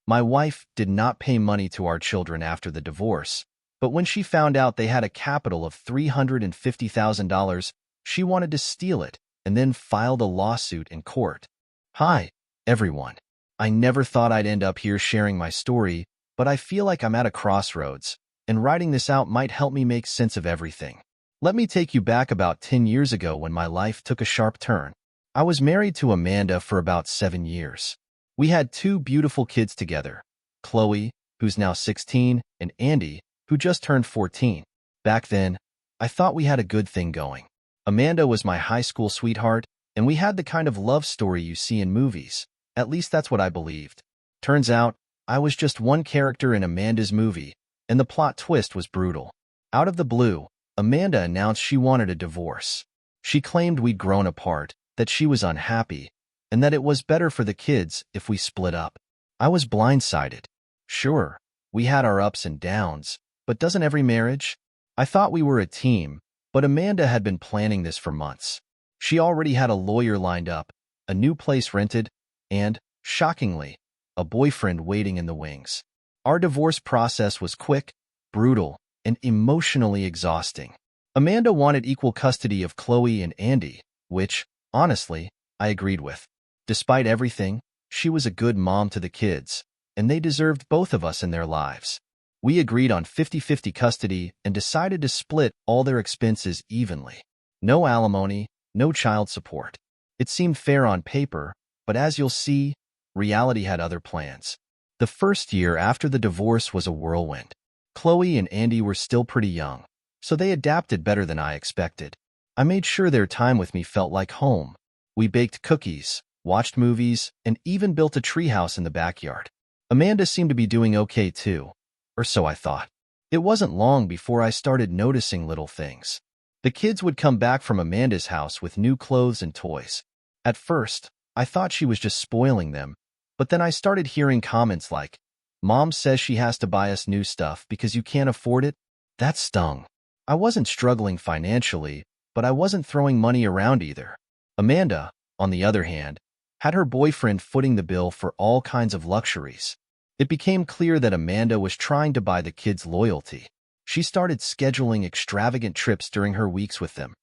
My wife did not pay money to our children after the divorce, but when she found out they had a capital of $350,000, she wanted to steal it and then filed a lawsuit in court. Hi, everyone. I never thought I'd end up here sharing my story, but I feel like I'm at a crossroads, and writing this out might help me make sense of everything. Let me take you back about 10 years ago when my life took a sharp turn. I was married to Amanda for about 7 years. We had 2 beautiful kids together, Chloe, who's now 16, and Andy, who just turned 14. Back then, I thought we had a good thing going. Amanda was my high school sweetheart, and we had the kind of love story you see in movies. At least that's what I believed. Turns out, I was just one character in Amanda's movie, and the plot twist was brutal. Out of the blue, Amanda announced she wanted a divorce. She claimed we'd grown apart, that she was unhappy, and that it was better for the kids if we split up. I was blindsided. Sure, we had our ups and downs, but doesn't every marriage? I thought we were a team, but Amanda had been planning this for months. She already had a lawyer lined up, a new place rented, and, shockingly, a boyfriend waiting in the wings. Our divorce process was quick, brutal, and emotionally exhausting. Amanda wanted equal custody of Chloe and Andy, which, honestly, I agreed with. Despite everything, she was a good mom to the kids, and they deserved both of us in their lives. We agreed on 50-50 custody and decided to split all their expenses evenly. No alimony, no child support. It seemed fair on paper, but as you'll see, reality had other plans. The first year after the divorce was a whirlwind. Chloe and Andy were still pretty young, so they adapted better than I expected. I made sure their time with me felt like home. We baked cookies, watched movies, and even built a treehouse in the backyard. Amanda seemed to be doing okay too, or so I thought. It wasn't long before I started noticing little things. The kids would come back from Amanda's house with new clothes and toys. At first, I thought she was just spoiling them, but then I started hearing comments like, "Mom says she has to buy us new stuff because you can't afford it." That stung. I wasn't struggling financially, but I wasn't throwing money around either. Amanda, on the other hand, had her boyfriend footing the bill for all kinds of luxuries. It became clear that Amanda was trying to buy the kids' loyalty. She started scheduling extravagant trips during her weeks with them.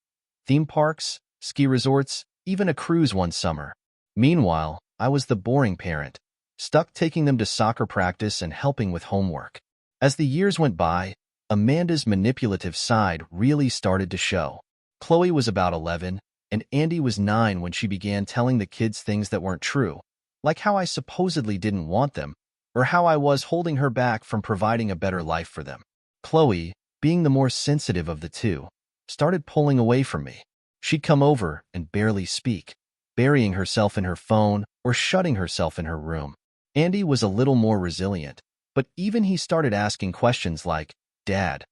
Theme parks, ski resorts, even a cruise one summer. Meanwhile, I was the boring parent, stuck taking them to soccer practice and helping with homework. As the years went by, Amanda's manipulative side really started to show. Chloe was about 11, and Andy was 9 when she began telling the kids things that weren't true, like how I supposedly didn't want them, or how I was holding her back from providing a better life for them. Chloe, being the more sensitive of the two, started pulling away from me. She'd come over and barely speak, burying herself in her phone or shutting herself in her room. Andy was a little more resilient, but even he started asking questions like, "Dad,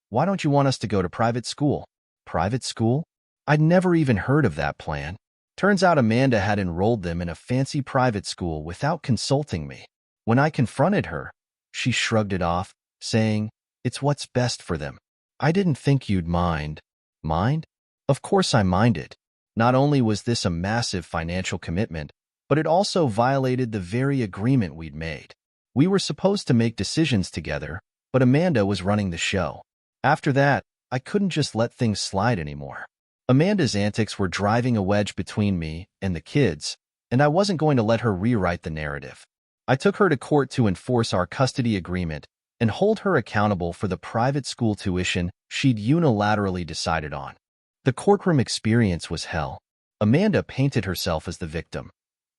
why don't you want us to go to private school?" Private school? I'd never even heard of that plan. Turns out Amanda had enrolled them in a fancy private school without consulting me. When I confronted her, she shrugged it off, saying, "It's what's best for them." I didn't think you'd mind. Mind? Of course I minded. Not only was this a massive financial commitment, but it also violated the very agreement we'd made. We were supposed to make decisions together, but Amanda was running the show. After that, I couldn't just let things slide anymore. Amanda's antics were driving a wedge between me and the kids, and I wasn't going to let her rewrite the narrative. I took her to court to enforce our custody agreement and hold her accountable for the private school tuition she'd unilaterally decided on. The courtroom experience was hell. Amanda painted herself as the victim,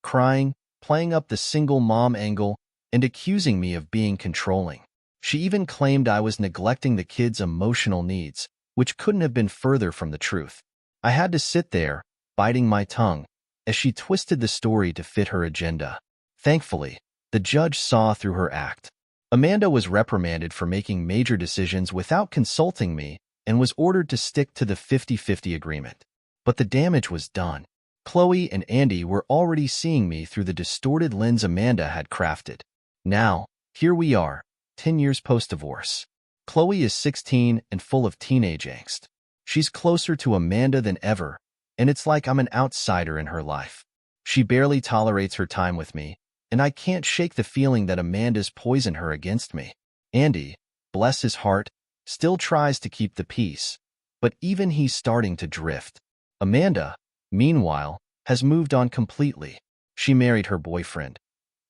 crying, playing up the single mom angle, and accusing me of being controlling. She even claimed I was neglecting the kids' emotional needs, which couldn't have been further from the truth. I had to sit there, biting my tongue, as she twisted the story to fit her agenda. Thankfully, the judge saw through her act. Amanda was reprimanded for making major decisions without consulting me and was ordered to stick to the 50-50 agreement. But the damage was done. Chloe and Andy were already seeing me through the distorted lens Amanda had crafted. Now, here we are, 10 years post-divorce. Chloe is 16 and full of teenage angst. She's closer to Amanda than ever, and it's like I'm an outsider in her life. She barely tolerates her time with me, and I can't shake the feeling that Amanda's poisoned her against me. Andy, bless his heart, still tries to keep the peace, but even he's starting to drift. Amanda, meanwhile, has moved on completely. She married her boyfriend,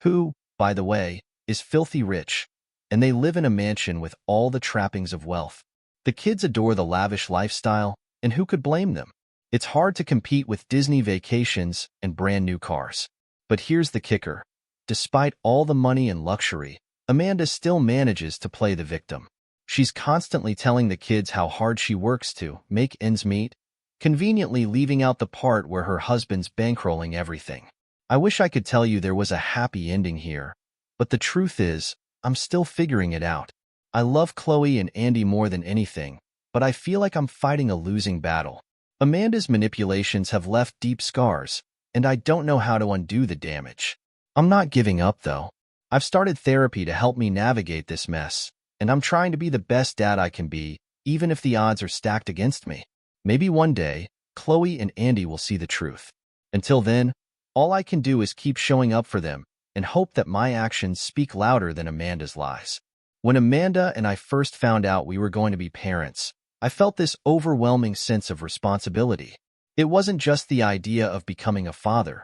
who, by the way, is filthy rich, and they live in a mansion with all the trappings of wealth. The kids adore the lavish lifestyle, and who could blame them? It's hard to compete with Disney vacations and brand new cars. But here's the kicker. Despite all the money and luxury, Amanda still manages to play the victim. She's constantly telling the kids how hard she works to make ends meet, conveniently leaving out the part where her husband's bankrolling everything. I wish I could tell you there was a happy ending here, but the truth is, I'm still figuring it out. I love Chloe and Andy more than anything, but I feel like I'm fighting a losing battle. Amanda's manipulations have left deep scars, and I don't know how to undo the damage. I'm not giving up, though. I've started therapy to help me navigate this mess, and I'm trying to be the best dad I can be, even if the odds are stacked against me. Maybe one day, Chloe and Andy will see the truth. Until then, all I can do is keep showing up for them and hope that my actions speak louder than Amanda's lies. When Amanda and I first found out we were going to be parents, I felt this overwhelming sense of responsibility. It wasn't just the idea of becoming a father.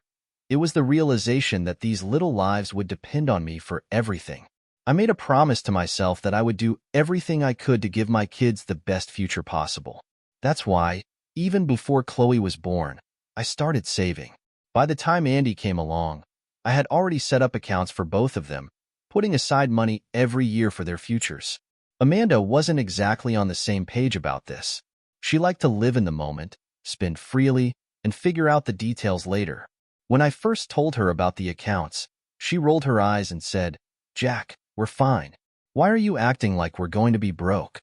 It was the realization that these little lives would depend on me for everything. I made a promise to myself that I would do everything I could to give my kids the best future possible. That's why, even before Chloe was born, I started saving. By the time Andy came along, I had already set up accounts for both of them, putting aside money every year for their futures. Amanda wasn't exactly on the same page about this. She liked to live in the moment, spend freely, and figure out the details later. When I first told her about the accounts, she rolled her eyes and said, "Jack, we're fine. Why are you acting like we're going to be broke?"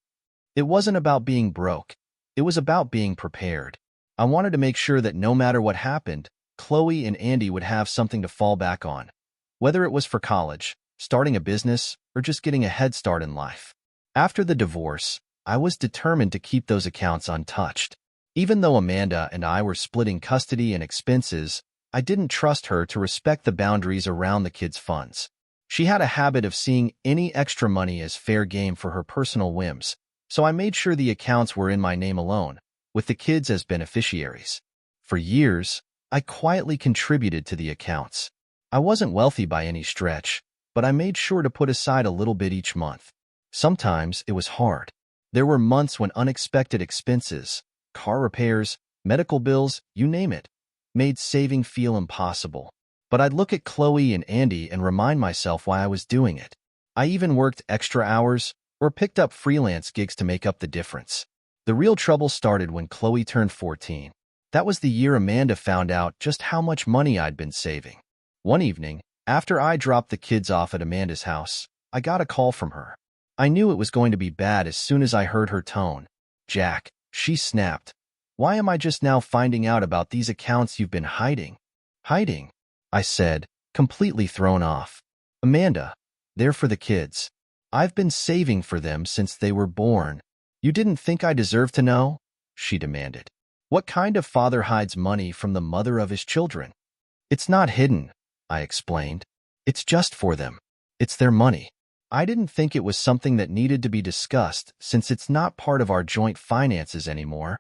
It wasn't about being broke. It was about being prepared. I wanted to make sure that no matter what happened, Chloe and Andy would have something to fall back on, whether it was for college, starting a business, or just getting a head start in life. After the divorce, I was determined to keep those accounts untouched. Even though Amanda and I were splitting custody and expenses, I didn't trust her to respect the boundaries around the kids' funds. She had a habit of seeing any extra money as fair game for her personal whims, so I made sure the accounts were in my name alone, with the kids as beneficiaries. For years, I quietly contributed to the accounts. I wasn't wealthy by any stretch, but I made sure to put aside a little bit each month. Sometimes it was hard. There were months when unexpected expenses, car repairs, medical bills, you name it, made saving feel impossible. But I'd look at Chloe and Andy and remind myself why I was doing it. I even worked extra hours or picked up freelance gigs to make up the difference. The real trouble started when Chloe turned 14. That was the year Amanda found out just how much money I'd been saving. One evening, after I dropped the kids off at Amanda's house, I got a call from her. I knew it was going to be bad as soon as I heard her tone. "Jack," she snapped. "Why am I just now finding out about these accounts you've been hiding?" "Hiding?" I said, completely thrown off. "Amanda, they're for the kids. I've been saving for them since they were born." "You didn't think I deserved to know?" she demanded. "What kind of father hides money from the mother of his children?" "It's not hidden," I explained. "It's just for them. It's their money." I didn't think it was something that needed to be discussed since it's not part of our joint finances anymore.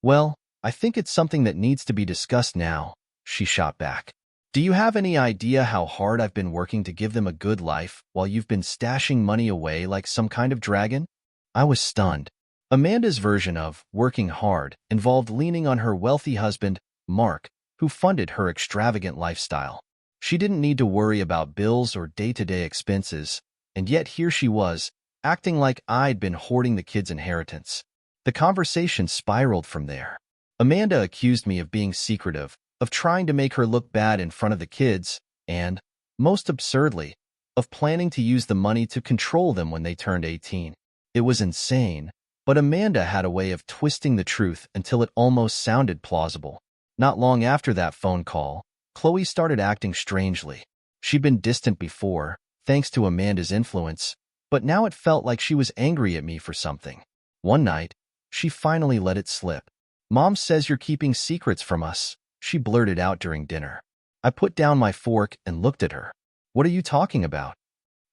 "Well, I think it's something that needs to be discussed now," she shot back. "Do you have any idea how hard I've been working to give them a good life while you've been stashing money away like some kind of dragon?" I was stunned. Amanda's version of working hard involved leaning on her wealthy husband, Mark, who funded her extravagant lifestyle. She didn't need to worry about bills or day-to-day expenses, and yet here she was, acting like I'd been hoarding the kids' inheritance. The conversation spiraled from there. Amanda accused me of being secretive, of trying to make her look bad in front of the kids, and, most absurdly, of planning to use the money to control them when they turned 18. It was insane, but Amanda had a way of twisting the truth until it almost sounded plausible. Not long after that phone call, Chloe started acting strangely. She'd been distant before, thanks to Amanda's influence, but now it felt like she was angry at me for something. One night, she finally let it slip. "Mom says you're keeping secrets from us," she blurted out during dinner. I put down my fork and looked at her. What are you talking about?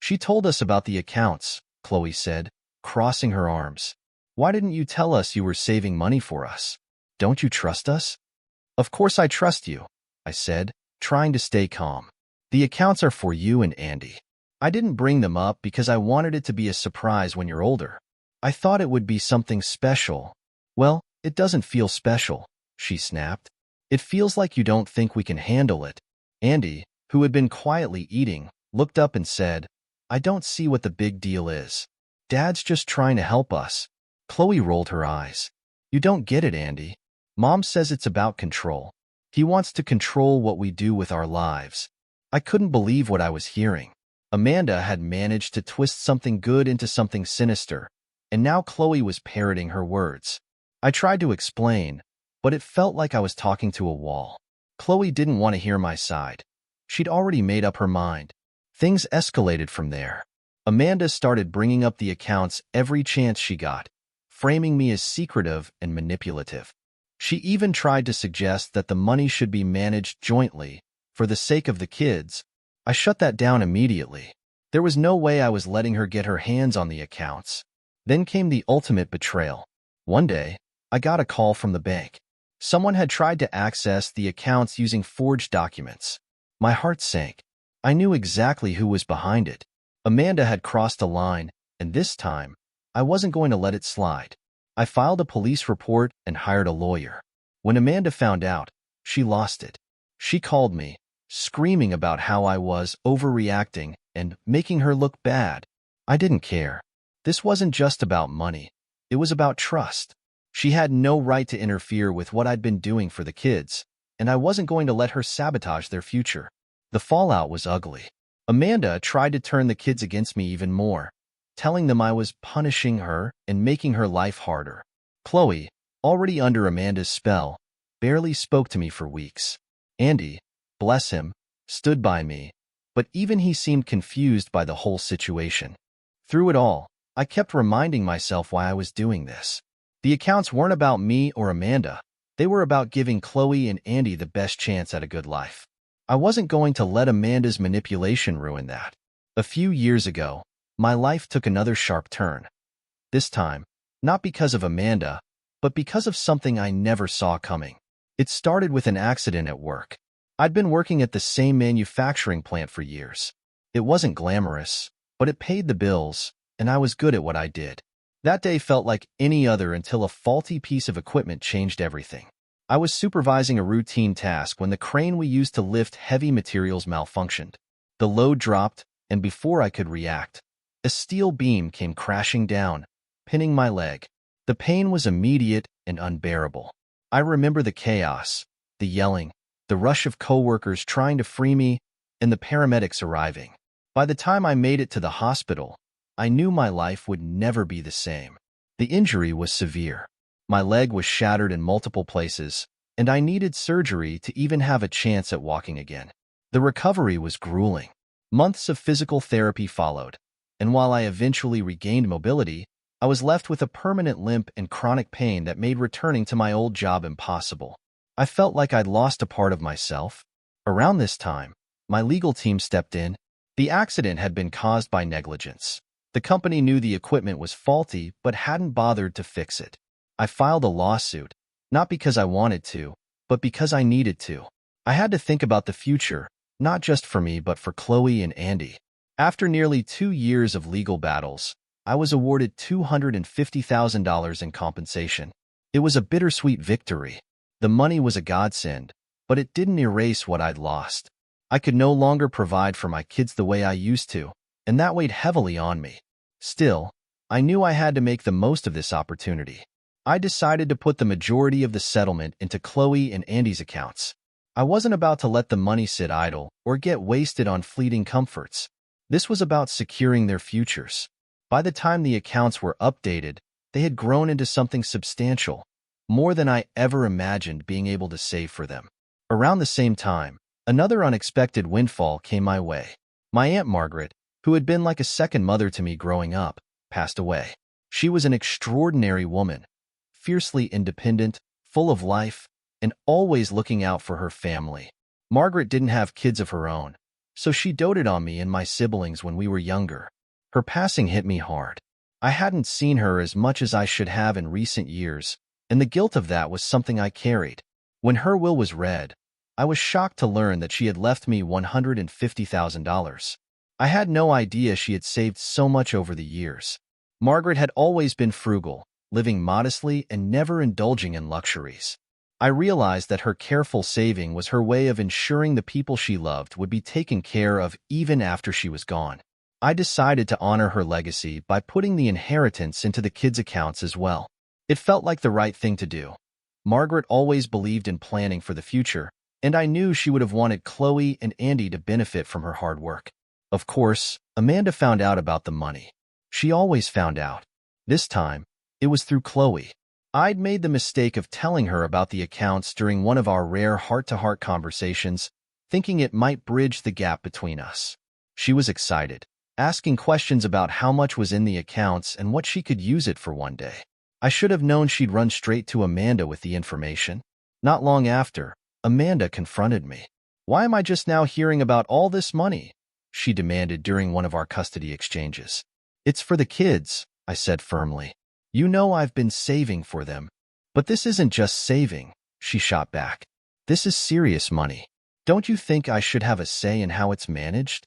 She told us about the accounts, Chloe said, crossing her arms. Why didn't you tell us you were saving money for us? Don't you trust us? Of course I trust you, I said, trying to stay calm. The accounts are for you and Andy. I didn't bring them up because I wanted it to be a surprise when you're older. I thought it would be something special. Well, it doesn't feel special, she snapped. It feels like you don't think we can handle it. Andy, who had been quietly eating, looked up and said, I don't see what the big deal is. Dad's just trying to help us. Chloe rolled her eyes. You don't get it, Andy. Mom says it's about control. He wants to control what we do with our lives. I couldn't believe what I was hearing. Amanda had managed to twist something good into something sinister, and now Chloe was parroting her words. I tried to explain, but it felt like I was talking to a wall. Chloe didn't want to hear my side. She'd already made up her mind. Things escalated from there. Amanda started bringing up the accounts every chance she got, framing me as secretive and manipulative. She even tried to suggest that the money should be managed jointly, for the sake of the kids. I shut that down immediately. There was no way I was letting her get her hands on the accounts. Then came the ultimate betrayal. One day, I got a call from the bank. Someone had tried to access the accounts using forged documents. My heart sank. I knew exactly who was behind it. Amanda had crossed a line, and this time, I wasn't going to let it slide. I filed a police report and hired a lawyer. When Amanda found out, she lost it. She called me, screaming about how I was overreacting and making her look bad. I didn't care. This wasn't just about money. It was about trust. She had no right to interfere with what I'd been doing for the kids, and I wasn't going to let her sabotage their future. The fallout was ugly. Amanda tried to turn the kids against me even more, telling them I was punishing her and making her life harder. Chloe, already under Amanda's spell, barely spoke to me for weeks. Andy, bless him, stood by me, but even he seemed confused by the whole situation. Through it all, I kept reminding myself why I was doing this. The accounts weren't about me or Amanda. They were about giving Chloe and Andy the best chance at a good life. I wasn't going to let Amanda's manipulation ruin that. A few years ago, my life took another sharp turn. This time, not because of Amanda, but because of something I never saw coming. It started with an accident at work. I'd been working at the same manufacturing plant for years. It wasn't glamorous, but it paid the bills, and I was good at what I did. That day felt like any other until a faulty piece of equipment changed everything. I was supervising a routine task when the crane we used to lift heavy materials malfunctioned. The load dropped, and before I could react, a steel beam came crashing down, pinning my leg. The pain was immediate and unbearable. I remember the chaos, the yelling, the rush of coworkers trying to free me, and the paramedics arriving. By the time I made it to the hospital, I knew my life would never be the same. The injury was severe. My leg was shattered in multiple places, and I needed surgery to even have a chance at walking again. The recovery was grueling. Months of physical therapy followed, and while I eventually regained mobility, I was left with a permanent limp and chronic pain that made returning to my old job impossible. I felt like I'd lost a part of myself. Around this time, my legal team stepped in. The accident had been caused by negligence. The company knew the equipment was faulty but hadn't bothered to fix it. I filed a lawsuit, not because I wanted to, but because I needed to. I had to think about the future, not just for me but for Chloe and Andy. After nearly 2 years of legal battles, I was awarded $250,000 in compensation. It was a bittersweet victory. The money was a godsend, but it didn't erase what I'd lost. I could no longer provide for my kids the way I used to, and that weighed heavily on me. Still, I knew I had to make the most of this opportunity. I decided to put the majority of the settlement into Chloe and Andy's accounts. I wasn't about to let the money sit idle or get wasted on fleeting comforts. This was about securing their futures. By the time the accounts were updated, they had grown into something substantial, more than I ever imagined being able to save for them. Around the same time, another unexpected windfall came my way. My Aunt Margaret, who had been like a second mother to me growing up, passed away. She was an extraordinary woman, fiercely independent, full of life, and always looking out for her family. Margaret didn't have kids of her own, So she doted on me and my siblings when we were younger. Her passing hit me hard. I hadn't seen her as much as I should have in recent years, and the guilt of that was something I carried. When her will was read, I was shocked to learn that she had left me $150,000. I had no idea she had saved so much over the years. Margaret had always been frugal, living modestly and never indulging in luxuries. I realized that her careful saving was her way of ensuring the people she loved would be taken care of even after she was gone. I decided to honor her legacy by putting the inheritance into the kids' accounts as well. It felt like the right thing to do. Margaret always believed in planning for the future, and I knew she would have wanted Chloe and Andy to benefit from her hard work. Of course, Amanda found out about the money. She always found out. This time, it was through Chloe. I'd made the mistake of telling her about the accounts during one of our rare heart-to-heart conversations, thinking it might bridge the gap between us. She was excited, asking questions about how much was in the accounts and what she could use it for one day. I should have known she'd run straight to Amanda with the information. Not long after, Amanda confronted me. "Why am I just now hearing about all this money?" she demanded during one of our custody exchanges. "It's for the kids," I said firmly. "You know I've been saving for them." "But this isn't just saving," she shot back. "This is serious money. Don't you think I should have a say in how it's managed?"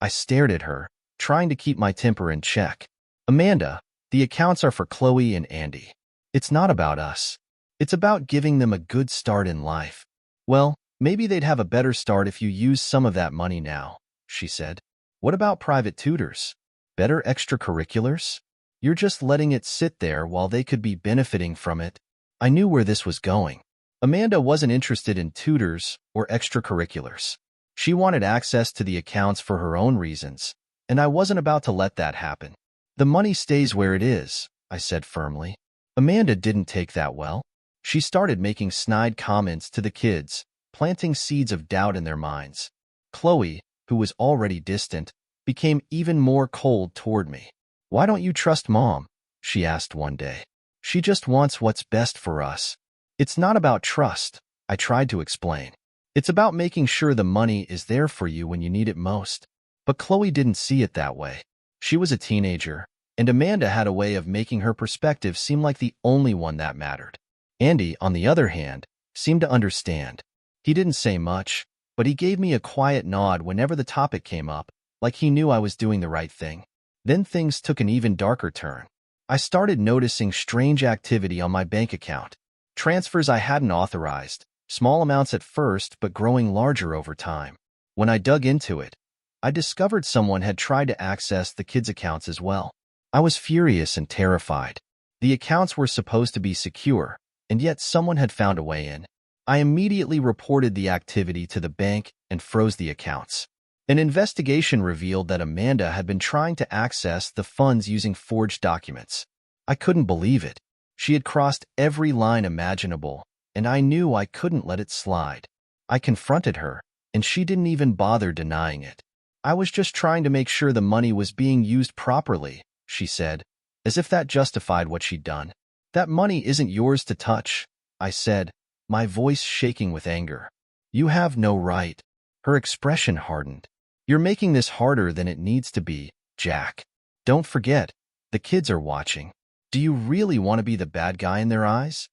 I stared at her, trying to keep my temper in check. "Amanda, the accounts are for Chloe and Andy. It's not about us. It's about giving them a good start in life." "Well, maybe they'd have a better start if you use some of that money now," she said. "What about private tutors? Better extracurriculars? You're just letting it sit there while they could be benefiting from it." I knew where this was going. Amanda wasn't interested in tutors or extracurriculars. She wanted access to the accounts for her own reasons, and I wasn't about to let that happen. "The money stays where it is," I said firmly. Amanda didn't take that well. She started making snide comments to the kids, planting seeds of doubt in their minds. Chloe, who was already distant, became even more cold toward me. "Why don't you trust Mom?" she asked one day. "She just wants what's best for us." "It's not about trust," I tried to explain. "It's about making sure the money is there for you when you need it most." But Chloe didn't see it that way. She was a teenager, and Amanda had a way of making her perspective seem like the only one that mattered. Andy, on the other hand, seemed to understand. He didn't say much, but he gave me a quiet nod whenever the topic came up, like he knew I was doing the right thing. Then things took an even darker turn. I started noticing strange activity on my bank account. Transfers I hadn't authorized, small amounts at first but growing larger over time. When I dug into it, I discovered someone had tried to access the kids' accounts as well. I was furious and terrified. The accounts were supposed to be secure, and yet someone had found a way in. I immediately reported the activity to the bank and froze the accounts. An investigation revealed that Amanda had been trying to access the funds using forged documents. I couldn't believe it. She had crossed every line imaginable, and I knew I couldn't let it slide. I confronted her, and she didn't even bother denying it. "I was just trying to make sure the money was being used properly," she said, as if that justified what she'd done. "That money isn't yours to touch," I said, my voice shaking with anger. "You have no right." Her expression hardened. "You're making this harder than it needs to be, Jack. Don't forget, the kids are watching. Do you really want to be the bad guy in their eyes?"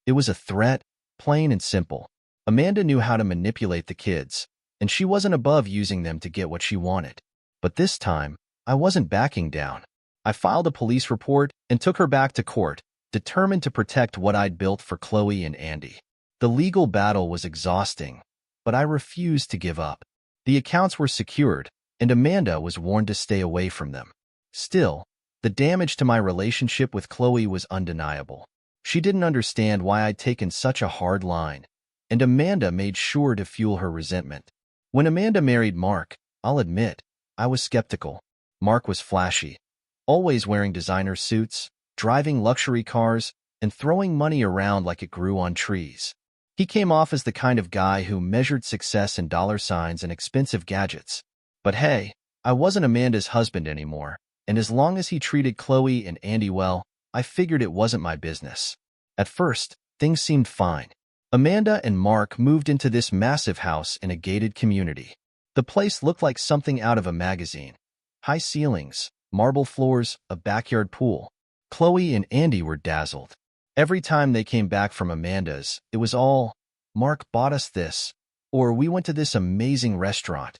It was a threat, plain and simple. Amanda knew how to manipulate the kids, and she wasn't above using them to get what she wanted. But this time, I wasn't backing down. I filed a police report and took her back to court, determined to protect what I'd built for Chloe and Andy. The legal battle was exhausting, but I refused to give up. The accounts were secured, and Amanda was warned to stay away from them. Still, the damage to my relationship with Chloe was undeniable. She didn't understand why I'd taken such a hard line, and Amanda made sure to fuel her resentment. When Amanda married Mark, I'll admit, I was skeptical. Mark was flashy, always wearing designer suits, driving luxury cars, and throwing money around like it grew on trees. He came off as the kind of guy who measured success in dollar signs and expensive gadgets. But hey, I wasn't Amanda's husband anymore, and as long as he treated Chloe and Andy well, I figured it wasn't my business. At first, things seemed fine. Amanda and Mark moved into this massive house in a gated community. The place looked like something out of a magazine. High ceilings, marble floors, a backyard pool. Chloe and Andy were dazzled. Every time they came back from Amanda's, it was all, "Mark bought us this," or "We went to this amazing restaurant."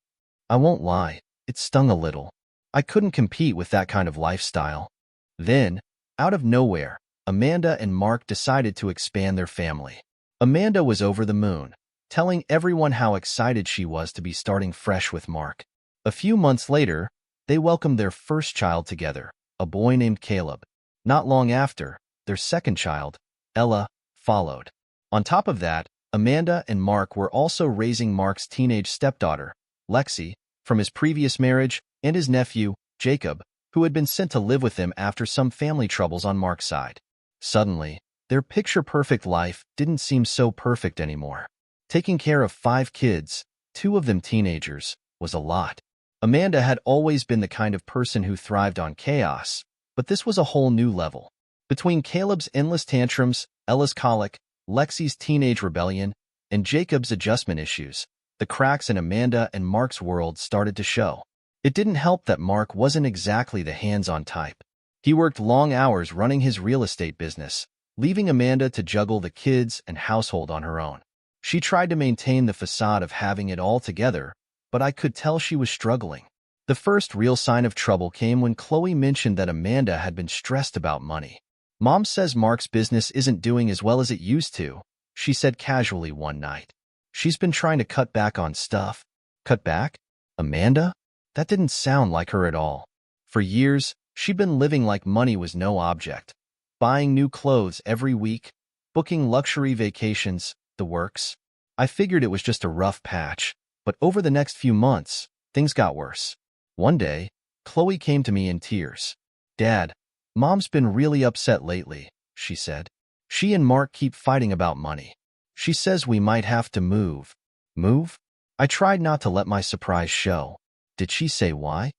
I won't lie, it stung a little. I couldn't compete with that kind of lifestyle. Then, out of nowhere, Amanda and Mark decided to expand their family. Amanda was over the moon, telling everyone how excited she was to be starting fresh with Mark. A few months later, they welcomed their first child together, a boy named Caleb. Not long after, their second child, Ella, followed. On top of that, Amanda and Mark were also raising Mark's teenage stepdaughter, Lexi, from his previous marriage, and his nephew, Jacob, who had been sent to live with him after some family troubles on Mark's side. Suddenly, their picture-perfect life didn't seem so perfect anymore. Taking care of 5 kids, 2 of them teenagers, was a lot. Amanda had always been the kind of person who thrived on chaos, but this was a whole new level. Between Caleb's endless tantrums, Ella's colic, Lexi's teenage rebellion, and Jacob's adjustment issues, the cracks in Amanda and Mark's world started to show. It didn't help that Mark wasn't exactly the hands-on type. He worked long hours running his real estate business, leaving Amanda to juggle the kids and household on her own. She tried to maintain the facade of having it all together, but I could tell she was struggling. The first real sign of trouble came when Chloe mentioned that Amanda had been stressed about money. "Mom says Mark's business isn't doing as well as it used to," she said casually one night. "She's been trying to cut back on stuff." Cut back? Amanda? That didn't sound like her at all. For years, she'd been living like money was no object, buying new clothes every week, booking luxury vacations, the works. I figured it was just a rough patch, but over the next few months, things got worse. One day, Chloe came to me in tears. "Dad, Mom's been really upset lately," she said. "She and Mark keep fighting about money. She says we might have to move." Move? I tried not to let my surprise show. "Did she say why?"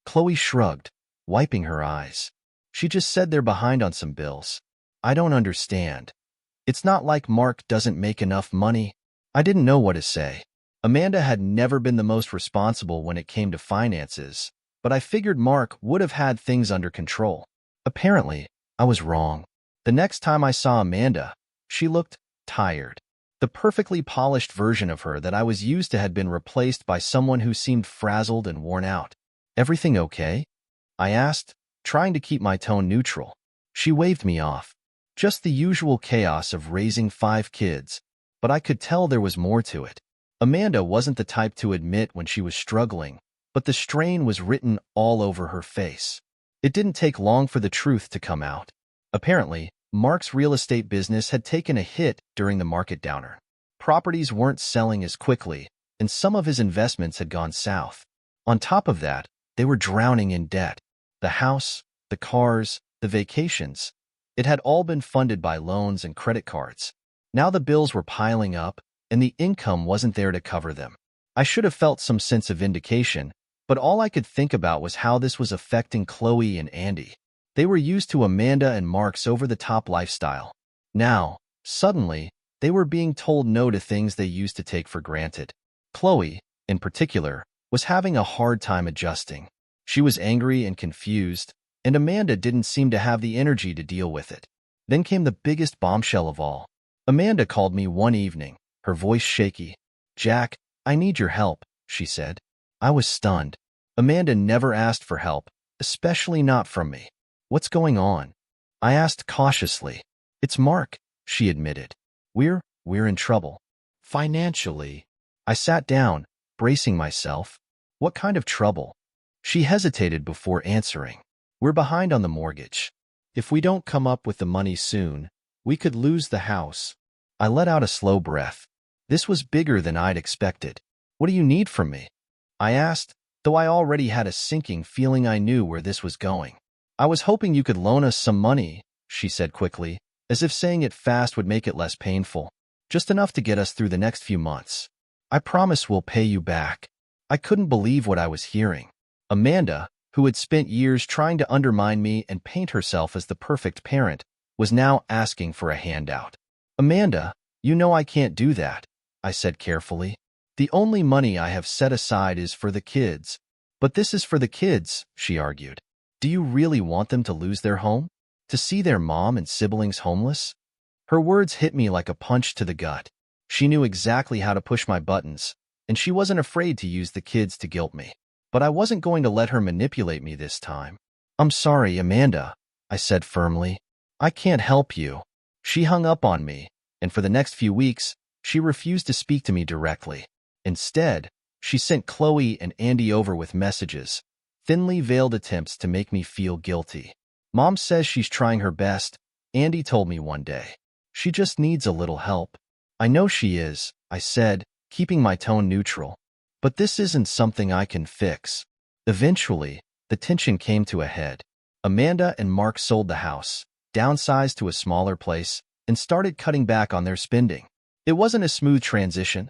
Chloe shrugged, wiping her eyes. "She just said they're behind on some bills." "I don't understand. It's not like Mark doesn't make enough money." I didn't know what to say. Amanda had never been the most responsible when it came to finances, but I figured Mark would have had things under control. Apparently, I was wrong. The next time I saw Amanda, she looked tired. The perfectly polished version of her that I was used to had been replaced by someone who seemed frazzled and worn out. "Everything okay?" I asked, trying to keep my tone neutral. She waved me off. "Just the usual chaos of raising 5 kids," but I could tell there was more to it. Amanda wasn't the type to admit when she was struggling, but the strain was written all over her face. It didn't take long for the truth to come out. Apparently, Mark's real estate business had taken a hit during the market downturn. Properties weren't selling as quickly, and some of his investments had gone south. On top of that, they were drowning in debt. The house, the cars, the vacations. It had all been funded by loans and credit cards. Now the bills were piling up, and the income wasn't there to cover them. I should have felt some sense of vindication, but all I could think about was how this was affecting Chloe and Andy. They were used to Amanda and Mark's over-the-top lifestyle. Now, suddenly, they were being told no to things they used to take for granted. Chloe, in particular, was having a hard time adjusting. She was angry and confused, and Amanda didn't seem to have the energy to deal with it. Then came the biggest bombshell of all. Amanda called me one evening, her voice shaky. "Jack, I need your help," she said. I was stunned. Amanda never asked for help, especially not from me. "What's going on?" I asked cautiously. "It's Mark," she admitted. We're in trouble. Financially." I sat down, bracing myself. "What kind of trouble?" She hesitated before answering. "We're behind on the mortgage. If we don't come up with the money soon, we could lose the house." I let out a slow breath. This was bigger than I'd expected. "What do you need from me?" I asked, though I already had a sinking feeling I knew where this was going. "I was hoping you could loan us some money," she said quickly, as if saying it fast would make it less painful. "Just enough to get us through the next few months. I promise we'll pay you back." I couldn't believe what I was hearing. Amanda, who had spent years trying to undermine me and paint herself as the perfect parent, was now asking for a handout. "Amanda, you know I can't do that," I said carefully. The only money I have set aside is for the kids. But this is for the kids, she argued. Do you really want them to lose their home? To see their mom and siblings homeless? Her words hit me like a punch to the gut. She knew exactly how to push my buttons, and she wasn't afraid to use the kids to guilt me. But I wasn't going to let her manipulate me this time. I'm sorry, Amanda, I said firmly. I can't help you. She hung up on me, and for the next few weeks, she refused to speak to me directly. Instead, she sent Chloe and Andy over with messages, thinly veiled attempts to make me feel guilty. Mom says she's trying her best, Andy told me one day. She just needs a little help. I know she is, I said, keeping my tone neutral. But this isn't something I can fix. Eventually, the tension came to a head. Amanda and Mark sold the house, downsized to a smaller place, and started cutting back on their spending. It wasn't a smooth transition.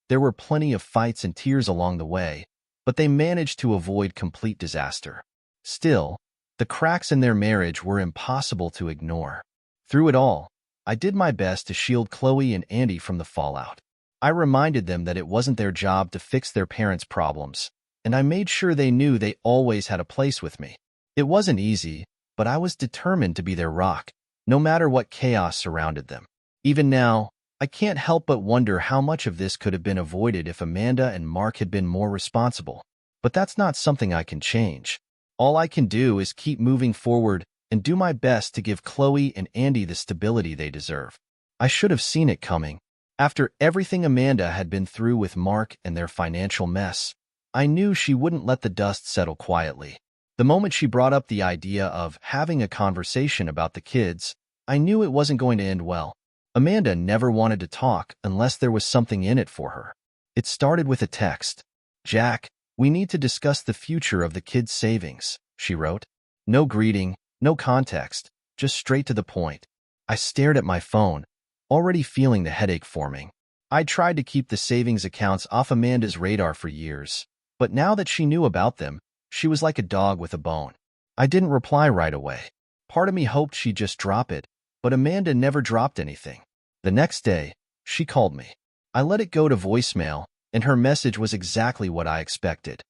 There were plenty of fights and tears along the way, but they managed to avoid complete disaster. Still, the cracks in their marriage were impossible to ignore. Through it all, I did my best to shield Chloe and Andy from the fallout. I reminded them that it wasn't their job to fix their parents' problems, and I made sure they knew they always had a place with me. It wasn't easy, but I was determined to be their rock, no matter what chaos surrounded them. Even now, I can't help but wonder how much of this could have been avoided if Amanda and Mark had been more responsible. But that's not something I can change. All I can do is keep moving forward and do my best to give Chloe and Andy the stability they deserve. I should have seen it coming. After everything Amanda had been through with Mark and their financial mess, I knew she wouldn't let the dust settle quietly. The moment she brought up the idea of having a conversation about the kids, I knew it wasn't going to end well. Amanda never wanted to talk unless there was something in it for her. It started with a text. "Jack, we need to discuss the future of the kids' savings," she wrote. No greeting, no context, just straight to the point. I stared at my phone, already feeling the headache forming. I'd tried to keep the savings accounts off Amanda's radar for years, but now that she knew about them, she was like a dog with a bone. I didn't reply right away. Part of me hoped she'd just drop it, but Amanda never dropped anything. The next day, she called me. I let it go to voicemail, and her message was exactly what I expected.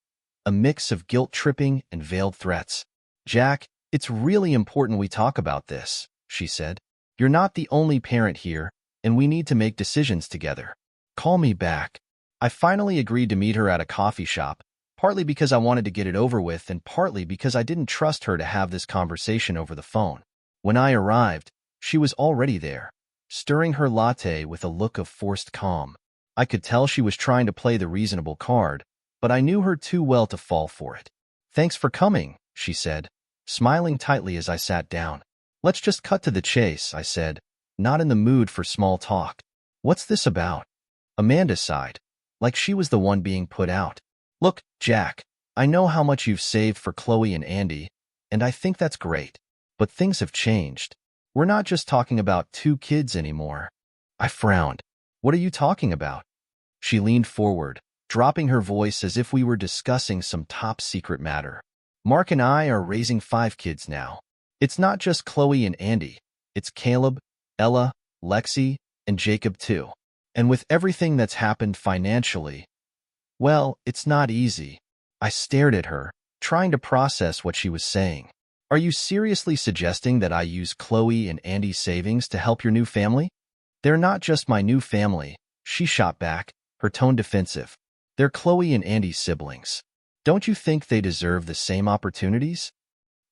A mix of guilt-tripping and veiled threats. "Jack, it's really important we talk about this," she said. "You're not the only parent here, and we need to make decisions together. Call me back." I finally agreed to meet her at a coffee shop, partly because I wanted to get it over with and partly because I didn't trust her to have this conversation over the phone. When I arrived, she was already there, stirring her latte with a look of forced calm. I could tell she was trying to play the reasonable card, but I knew her too well to fall for it. "Thanks for coming," she said, smiling tightly as I sat down. "Let's just cut to the chase," I said, not in the mood for small talk. "What's this about?" Amanda sighed, like she was the one being put out. "Look, Jack, I know how much you've saved for Chloe and Andy, and I think that's great. But things have changed. We're not just talking about 2 kids anymore." I frowned. "What are you talking about?" She leaned forward, dropping her voice as if we were discussing some top-secret matter. "Mark and I are raising 5 kids now. It's not just Chloe and Andy. It's Caleb, Ella, Lexi, and Jacob too. And with everything that's happened financially, well, it's not easy." I stared at her, trying to process what she was saying. "Are you seriously suggesting that I use Chloe and Andy's savings to help your new family?" "They're not just my new family," she shot back, her tone defensive. "They're Chloe and Andy's siblings. Don't you think they deserve the same opportunities?"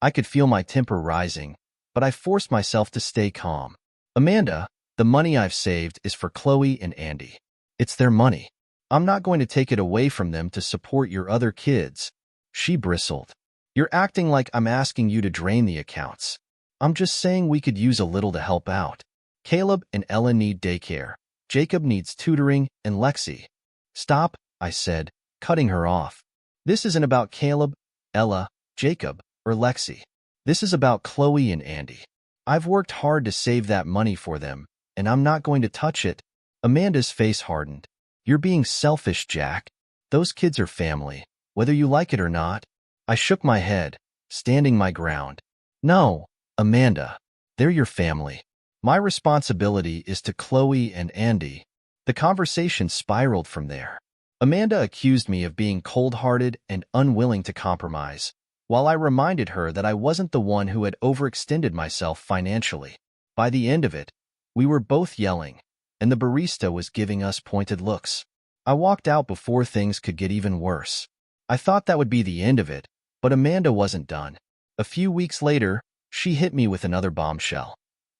I could feel my temper rising, but I forced myself to stay calm. "Amanda, the money I've saved is for Chloe and Andy. It's their money. I'm not going to take it away from them to support your other kids." She bristled. "You're acting like I'm asking you to drain the accounts. I'm just saying we could use a little to help out. Caleb and Ella need daycare. Jacob needs tutoring, and Lexi." "Stop," I said, cutting her off. "This isn't about Caleb, Ella, Jacob, or Lexi. This is about Chloe and Andy. I've worked hard to save that money for them, and I'm not going to touch it." Amanda's face hardened. "You're being selfish, Jack. Those kids are family, whether you like it or not." I shook my head, standing my ground. "No, Amanda, they're your family. My responsibility is to Chloe and Andy." The conversation spiraled from there. Amanda accused me of being cold-hearted and unwilling to compromise, while I reminded her that I wasn't the one who had overextended myself financially. By the end of it, we were both yelling, and the barista was giving us pointed looks. I walked out before things could get even worse. I thought that would be the end of it, but Amanda wasn't done. A few weeks later, she hit me with another bombshell.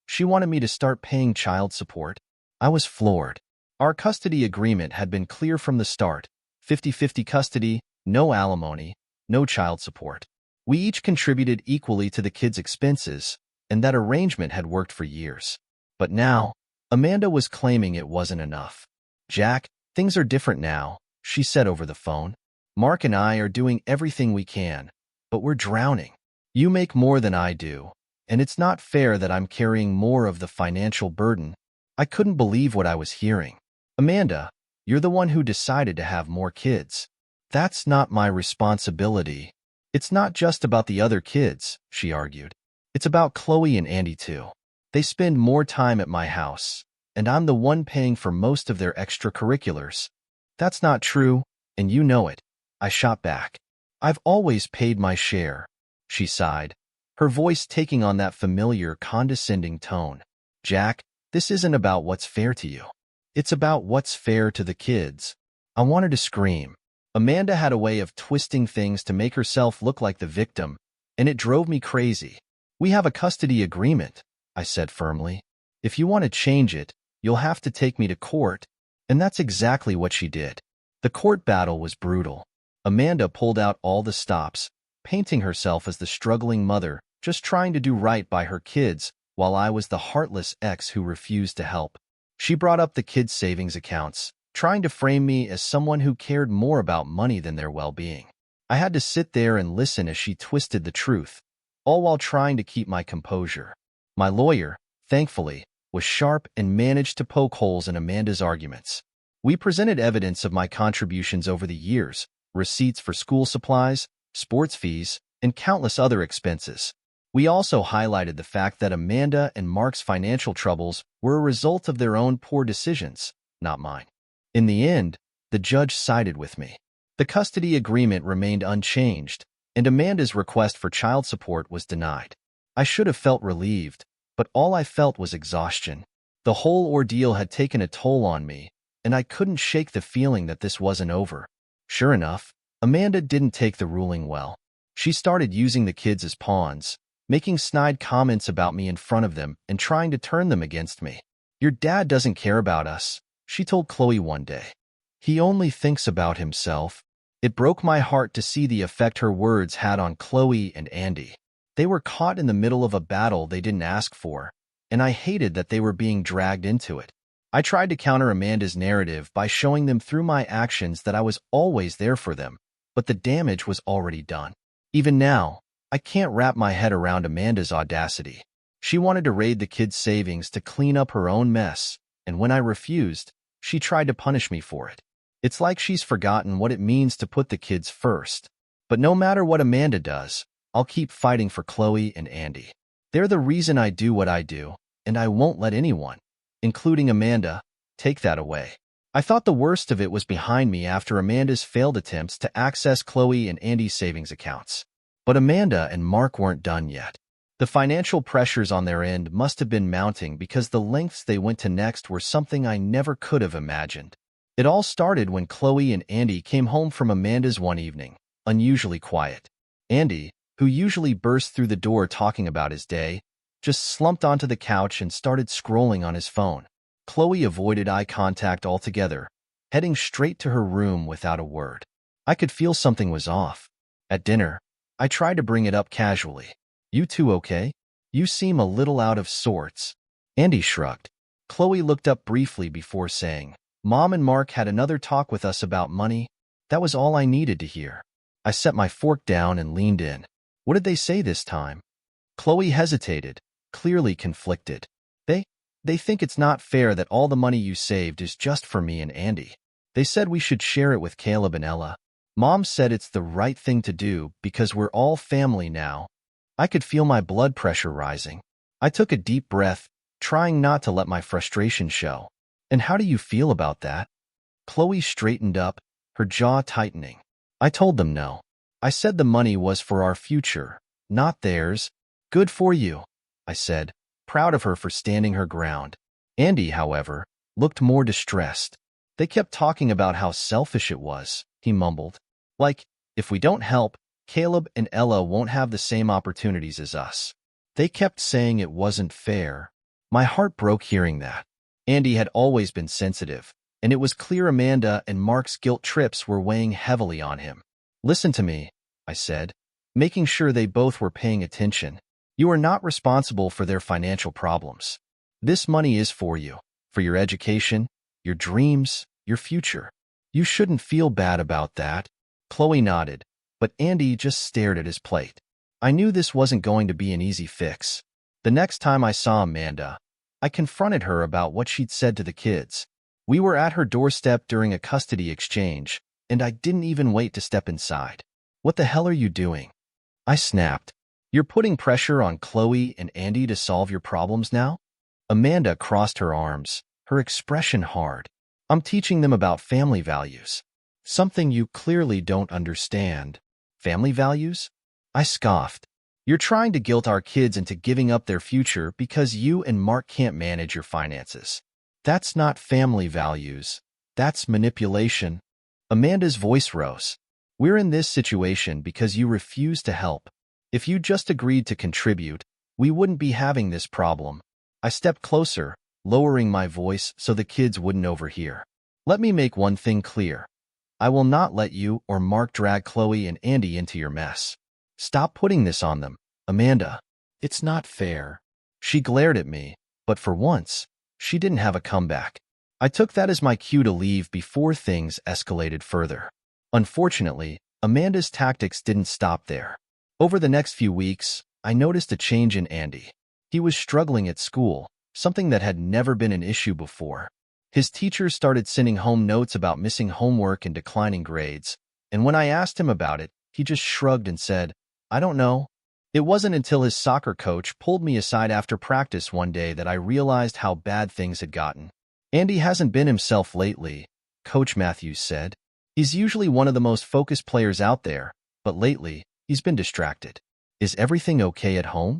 She wanted me to start paying child support. I was floored. Our custody agreement had been clear from the start: 50-50 custody, no alimony, no child support. We each contributed equally to the kids' expenses, and that arrangement had worked for years. But now, Amanda was claiming it wasn't enough. "Jack, things are different now," she said over the phone. "Mark and I are doing everything we can, but we're drowning. You make more than I do, and it's not fair that I'm carrying more of the financial burden." I couldn't believe what I was hearing. "Amanda, you're the one who decided to have more kids. That's not my responsibility." "It's not just about the other kids," she argued. "It's about Chloe and Andy too. They spend more time at my house, and I'm the one paying for most of their extracurriculars." "That's not true, and you know it," I shot back. "I've always paid my share," she sighed, her voice taking on that familiar, condescending tone. "Jack, this isn't about what's fair to you. It's about what's fair to the kids." I wanted to scream. Amanda had a way of twisting things to make herself look like the victim, and it drove me crazy. "We have a custody agreement," I said firmly. "If you want to change it, you'll have to take me to court." And that's exactly what she did. The court battle was brutal. Amanda pulled out all the stops, painting herself as the struggling mother, just trying to do right by her kids, while I was the heartless ex who refused to help. She brought up the kids' savings accounts, trying to frame me as someone who cared more about money than their well-being. I had to sit there and listen as she twisted the truth, all while trying to keep my composure. My lawyer, thankfully, was sharp and managed to poke holes in Amanda's arguments. We presented evidence of my contributions over the years: receipts for school supplies, sports fees, and countless other expenses. We also highlighted the fact that Amanda and Mark's financial troubles were a result of their own poor decisions, not mine. In the end, the judge sided with me. The custody agreement remained unchanged, and Amanda's request for child support was denied. I should have felt relieved, but all I felt was exhaustion. The whole ordeal had taken a toll on me, and I couldn't shake the feeling that this wasn't over. Sure enough, Amanda didn't take the ruling well. She started using the kids as pawns, making snide comments about me in front of them and trying to turn them against me. "Your dad doesn't care about us," she told Chloe one day. "He only thinks about himself." It broke my heart to see the effect her words had on Chloe and Andy. They were caught in the middle of a battle they didn't ask for, and I hated that they were being dragged into it. I tried to counter Amanda's narrative by showing them through my actions that I was always there for them, but the damage was already done. Even now, I can't wrap my head around Amanda's audacity. She wanted to raid the kids' savings to clean up her own mess, and when I refused, she tried to punish me for it. It's like she's forgotten what it means to put the kids first. But no matter what Amanda does, I'll keep fighting for Chloe and Andy. They're the reason I do what I do, and I won't let anyone, including Amanda, take that away. I thought the worst of it was behind me after Amanda's failed attempts to access Chloe and Andy's savings accounts. But Amanda and Mark weren't done yet. The financial pressures on their end must have been mounting because the lengths they went to next were something I never could have imagined. It all started when Chloe and Andy came home from Amanda's one evening, unusually quiet. Andy, who usually burst through the door talking about his day, just slumped onto the couch and started scrolling on his phone. Chloe avoided eye contact altogether, heading straight to her room without a word. I could feel something was off. At dinner, I tried to bring it up casually. "You two okay? You seem a little out of sorts." Andy shrugged. Chloe looked up briefly before saying, "Mom and Mark had another talk with us about money." That was all I needed to hear. I set my fork down and leaned in. "What did they say this time?" Chloe hesitated, clearly conflicted. They think it's not fair that all the money you saved is just for me and Andy. They said we should share it with Caleb and Ella. Mom said it's the right thing to do because we're all family now." I could feel my blood pressure rising. I took a deep breath, trying not to let my frustration show. "And how do you feel about that?" Chloe straightened up, her jaw tightening. I told them no. I said the money was for our future, not theirs. Good for you, I said, proud of her for standing her ground. Andy, however, looked more distressed. They kept talking about how selfish it was, he mumbled. Like, if we don't help, Caleb and Ella won't have the same opportunities as us. They kept saying it wasn't fair. My heart broke hearing that. Andy had always been sensitive, and it was clear Amanda and Mark's guilt trips were weighing heavily on him. Listen to me, I said, making sure they both were paying attention. You are not responsible for their financial problems. This money is for you, for your education, your dreams, your future. You shouldn't feel bad about that. Chloe nodded, but Andy just stared at his plate. I knew this wasn't going to be an easy fix. The next time I saw Amanda, I confronted her about what she'd said to the kids. We were at her doorstep during a custody exchange, and I didn't even wait to step inside. What the hell are you doing? I snapped. You're putting pressure on Chloe and Andy to solve your problems now? Amanda crossed her arms, her expression hard. I'm teaching them about family values. Something you clearly don't understand. Family values? I scoffed. You're trying to guilt our kids into giving up their future because you and Mark can't manage your finances. That's not family values. That's manipulation. Amanda's voice rose. We're in this situation because you refuse to help. If you just agreed to contribute, we wouldn't be having this problem. I stepped closer, lowering my voice so the kids wouldn't overhear. Let me make one thing clear. I will not let you or Mark drag Chloe and Andy into your mess. Stop putting this on them, Amanda. It's not fair. She glared at me, but for once, she didn't have a comeback. I took that as my cue to leave before things escalated further. Unfortunately, Amanda's tactics didn't stop there. Over the next few weeks, I noticed a change in Andy. He was struggling at school, something that had never been an issue before. His teachers started sending home notes about missing homework and declining grades, and when I asked him about it, he just shrugged and said, I don't know. It wasn't until his soccer coach pulled me aside after practice one day that I realized how bad things had gotten. Andy hasn't been himself lately, Coach Matthews said. He's usually one of the most focused players out there, but lately, he's been distracted. Is everything okay at home?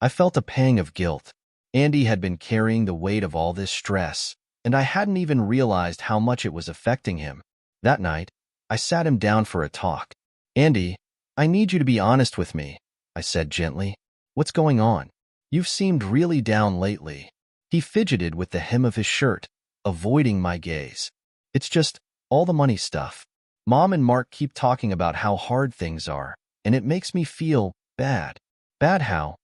I felt a pang of guilt. Andy had been carrying the weight of all this stress, and I hadn't even realized how much it was affecting him. That night, I sat him down for a talk. Andy, I need you to be honest with me, I said gently. What's going on? You've seemed really down lately. He fidgeted with the hem of his shirt, avoiding my gaze. It's just all the money stuff. Mom and Mark keep talking about how hard things are, and it makes me feel bad. Bad how?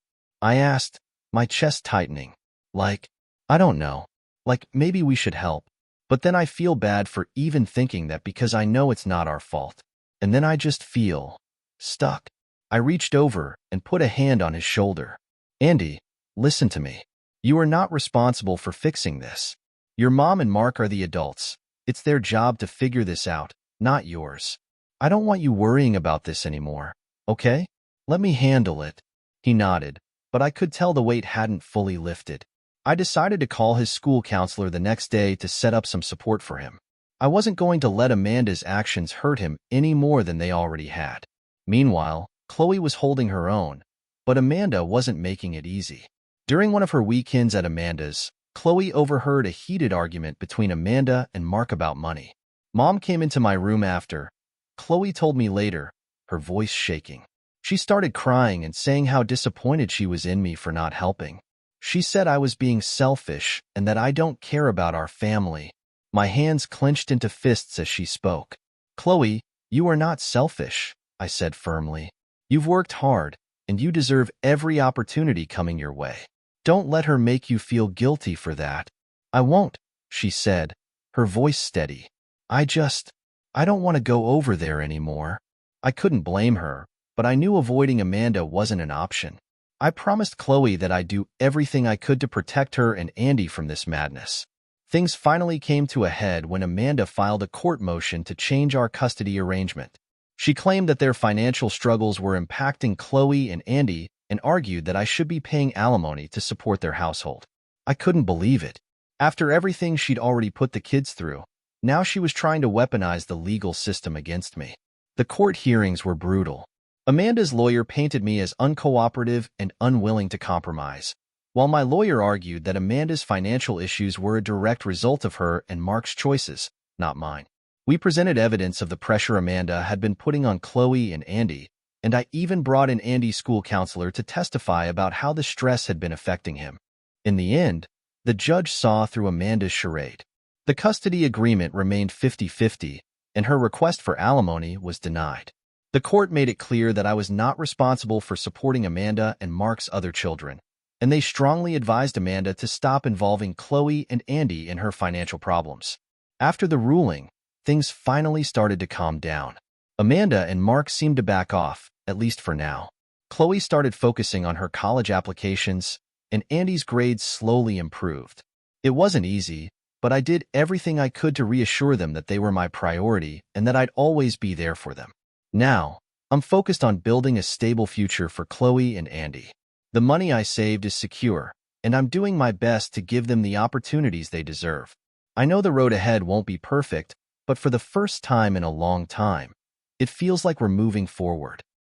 I asked, my chest tightening. Like, I don't know. Like, maybe we should help. But then I feel bad for even thinking that because I know it's not our fault. And then I just feel stuck. I reached over and put a hand on his shoulder. Andy, listen to me. You are not responsible for fixing this. Your mom and Mark are the adults. It's their job to figure this out, not yours. I don't want you worrying about this anymore, okay? Let me handle it. He nodded, but I could tell the weight hadn't fully lifted. I decided to call his school counselor the next day to set up some support for him. I wasn't going to let Amanda's actions hurt him any more than they already had. Meanwhile, Chloe was holding her own, but Amanda wasn't making it easy. During one of her weekends at Amanda's, Chloe overheard a heated argument between Amanda and Mark about money. Mom came into my room after. Chloe told me later, her voice shaking. She started crying and saying how disappointed she was in me for not helping. She said I was being selfish and that I don't care about our family. My hands clenched into fists as she spoke. Chloe, you are not selfish, I said firmly. You've worked hard, and you deserve every opportunity coming your way. Don't let her make you feel guilty for that. I won't, she said, her voice steady. I don't want to go over there anymore. I couldn't blame her, but I knew avoiding Amanda wasn't an option. I promised Chloe that I'd do everything I could to protect her and Andy from this madness. Things finally came to a head when Amanda filed a court motion to change our custody arrangement. She claimed that their financial struggles were impacting Chloe and Andy and argued that I should be paying alimony to support their household. I couldn't believe it. After everything she'd already put the kids through, Now she was trying to weaponize the legal system against me. The court hearings were brutal. Amanda's lawyer painted me as uncooperative and unwilling to compromise, while my lawyer argued that Amanda's financial issues were a direct result of her and Mark's choices, not mine. We presented evidence of the pressure Amanda had been putting on Chloe and Andy, and I even brought in Andy's school counselor to testify about how the stress had been affecting him. In the end, the judge saw through Amanda's charade. The custody agreement remained 50-50, and her request for alimony was denied. The court made it clear that I was not responsible for supporting Amanda and Mark's other children, and they strongly advised Amanda to stop involving Chloe and Andy in her financial problems. After the ruling, things finally started to calm down. Amanda and Mark seemed to back off, at least for now. Chloe started focusing on her college applications, and Andy's grades slowly improved. It wasn't easy, but I did everything I could to reassure them that they were my priority and that I'd always be there for them. Now, I'm focused on building a stable future for Chloe and Andy. The money I saved is secure, and I'm doing my best to give them the opportunities they deserve. I know the road ahead won't be perfect, but for the first time in a long time, it feels like we're moving forward.